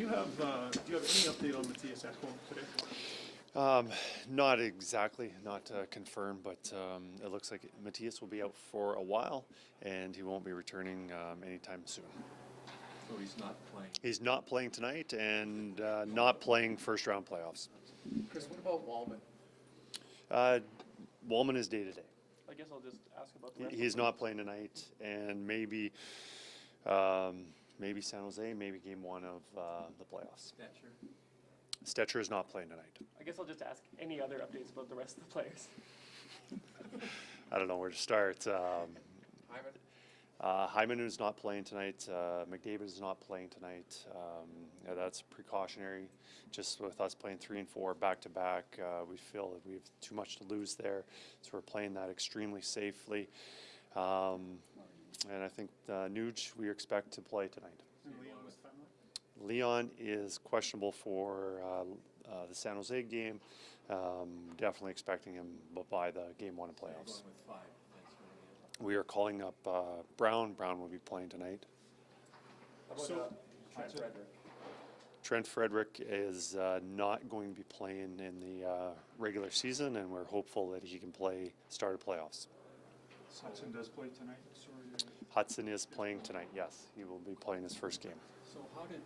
have any update on Matthias Ekholm today? Not exactly, not confirmed, but it looks like Matthias will be out for a while, and he won't be returning anytime soon. So he's not playing? He's not playing tonight, and not playing first-round playoffs. Kris, what about Wallman? Wallman is day-to-day. I guess I'll just ask about the rest He's not playing tonight, and maybe San Jose, maybe game one of the playoffs. Stetcher is not playing tonight. I guess I'll just ask any other updates about the rest of the players. I don't know where to start. Hyman? Hyman is not playing tonight. McDavid is not playing tonight. Yeah, that's precautionary. Just with us playing 3 and 4 back-to-back, we feel that we have too much to lose there. So we're playing that extremely safely. And I think Nuge we expect to play tonight. And Leon with timeline? Leon is questionable for the San Jose game. Definitely expecting him by the game one of playoffs. We are calling up Brown. Brown will be playing tonight. How about Trent Frederick? Trent Frederick is not going to be playing in the regular season, and we're hopeful that he can start of playoffs. Hudson does play tonight. Hudson is playing tonight, yes. He will be playing his first game. So how did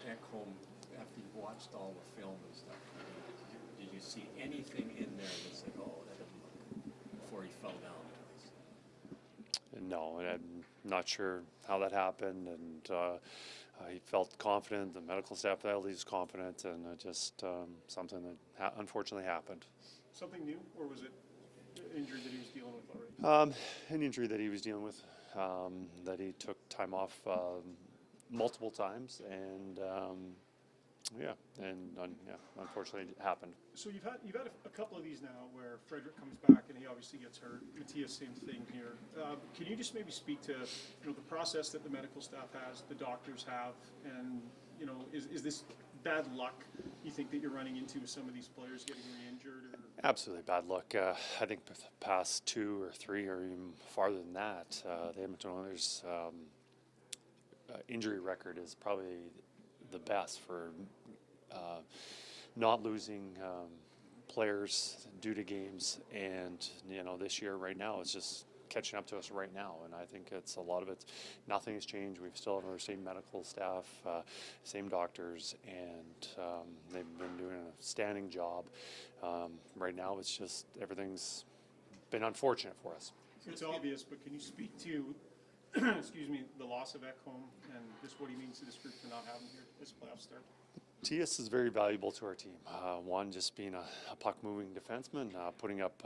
Ekholm, after you watched all the film and stuff, did you see anything in there that said, oh, that didn't look, before he fell down twice? No, and I'm not sure how that happened, and he felt confident. The medical staff felt he was confident, and just something that unfortunately happened. Something new, or was it an injury that he was dealing with already? An injury that he was dealing with, that he took time off multiple times, and unfortunately it happened. So you've had a couple of these now where Frederick comes back and he obviously gets hurt. Matthias, same thing here. Can you just maybe speak to the process that the medical staff has, the doctors have, and is this bad luck you think that you're running into with some of these players getting re-injured? Or? Absolutely bad luck. I think the past 2 or 3 or even farther than that, the Edmonton Oilers' injury record is probably the best for not losing players due to games, and this year right now is just catching up to us right now, and I think it's a lot of it. Nothing has changed. We still have our same medical staff, same doctors, and they've been doing a standing job. Right now it's just everything's been unfortunate for us. It's obvious, but can you speak to excuse me, the loss of Ekholm and just what he means to this group to not have him here this playoff start? TS is very valuable to our team. One, just being a puck-moving defenseman, putting up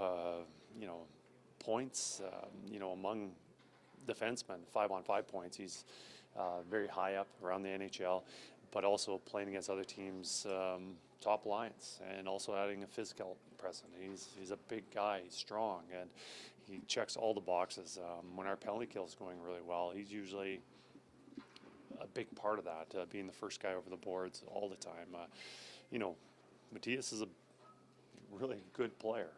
points, among defensemen, 5-on-5 points. He's very high up around the NHL, but also playing against other teams' top lines, and also adding a physical presence. He's a big guy, he's strong, and he checks all the boxes. When our penalty kill is going really well, he's usually a big part of that, being the first guy over the boards all the time. Matthias is a really good player.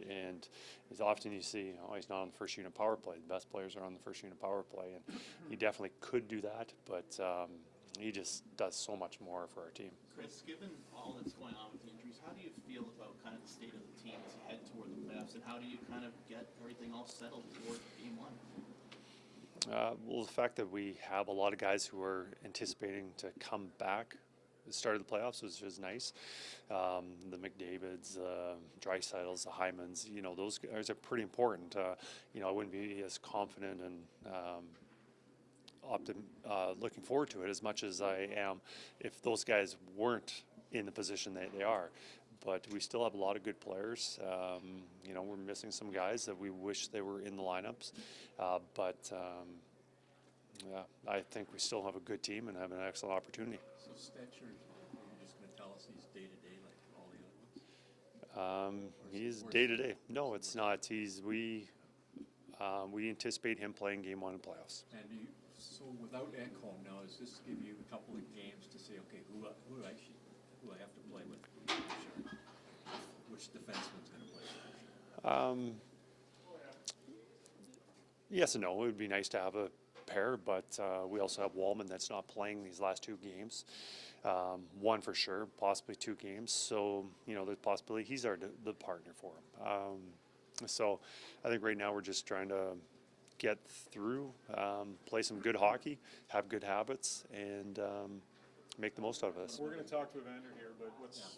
And as often you see, he's not on the first unit power play. The best players are on the first unit power play, and he definitely could do that, but he just does so much more for our team. Kris, given all that's going on with the injuries, how do you feel about kind of the state of the team as you head toward the playoffs, and how do you kind of get everything all settled toward game one? Well, the fact that we have a lot of guys who are anticipating to come back at the start of the playoffs was nice. The McDavids, Dreisaitl's, the Hymans, those guys are pretty important. I wouldn't be as confident and looking forward to it as much as I am if those guys weren't in the position that they are. But we still have a lot of good players. We're missing some guys that we wish they were in the lineups. I think we still have a good team and have an excellent opportunity. So Stetcher, you're just going to tell us he's day-to-day like all the other ones? He's day-to-day. No, it's not. We anticipate him playing game one in playoffs. And so without Ekholm now, does this give you a couple of games to say, okay, who I have to play with? Which defenseman's going to play? Yes and no. It would be nice to have a pair, but we also have Wallman that's not playing these last 2 games. One for sure, possibly 2 games. So, you know, there's possibility he's the partner for him. So I think right now we're just trying to get through, play some good hockey, have good habits, and make the most out of this. We're going to talk to Evander here, but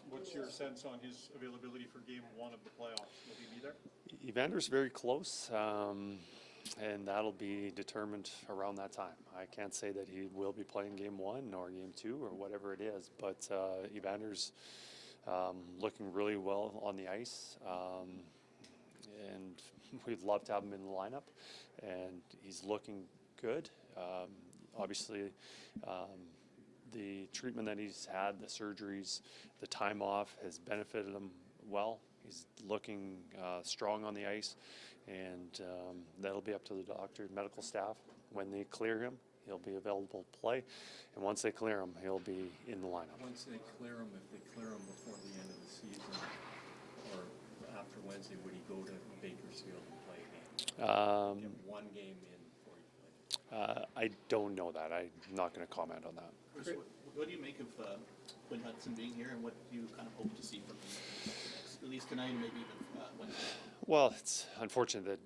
what's your sense on his availability for game 1 of the playoffs? Will he be there? Evander's very close, and that'll be determined around that time. I can't say that he will be playing game 1 or game 2 or whatever it is, but Evander's looking really well on the ice, and we'd love to have him in the lineup, and he's looking good. Obviously, the treatment that he's had, the surgeries, the time off has benefited him well. He's looking strong on the ice, and that'll be up to the doctor and medical staff. When they clear him, he'll be available to play, and once they clear him, he'll be in the lineup. Once they clear him, if they clear him before the end of the season or after Wednesday, would he go to Bakersfield and play a game? Get 1 game in before he plays. I don't know that. I'm not going to comment on that. Kris, what do you make of Quinn Hudson being here, and what do you kind of hope to see from him, at least tonight, and maybe even Wednesday? Well, it's unfortunate that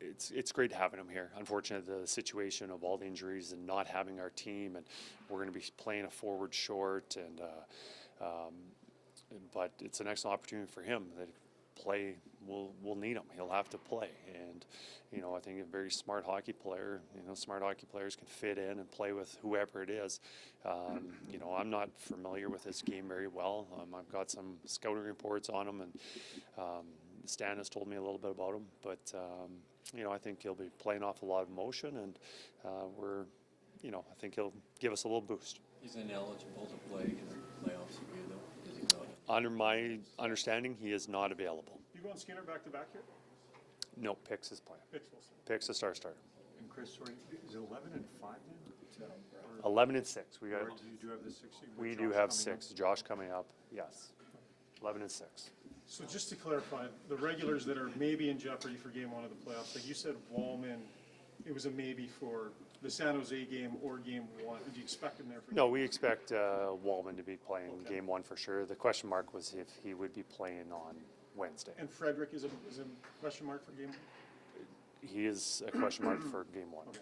it's great having him here. Unfortunate the situation of all the injuries and not having our team, and we're going to be playing a forward short, and but it's an excellent opportunity for him. That play, we'll need him. He'll have to play, and you know, I think a very smart hockey player. You know, smart hockey players can fit in and play with whoever it is. You know, I'm not familiar with his game very well. I've got some scouting reports on him, and Stan has told me a little bit about him, but you know, I think he'll be playing off a lot of emotion, and you know, I think he'll give us a little boost. He's ineligible to play in the playoffs again, though, is he not? Under my understanding, he is not available. You going Skinner back to back here? No, Pix is playing. Pixels. Pix a starter. And Kris, sorry, is it 11 and 5 then? 11 and 6. We got. Or you do have the 60? We with do Josh have coming up? 6. Josh coming up. Yes. 11 and 6. So just to clarify, the regulars that are maybe in jeopardy for game 1 of the playoffs, like you said, Wallman, it was a maybe for the San Jose game or game 1. Did you expect him there for? No, we expect Wallman to be playing game 1 for sure. The question mark was if he would be playing on Wednesday. And Frederick is a question mark for game 1? He is a question mark for game 1. Okay.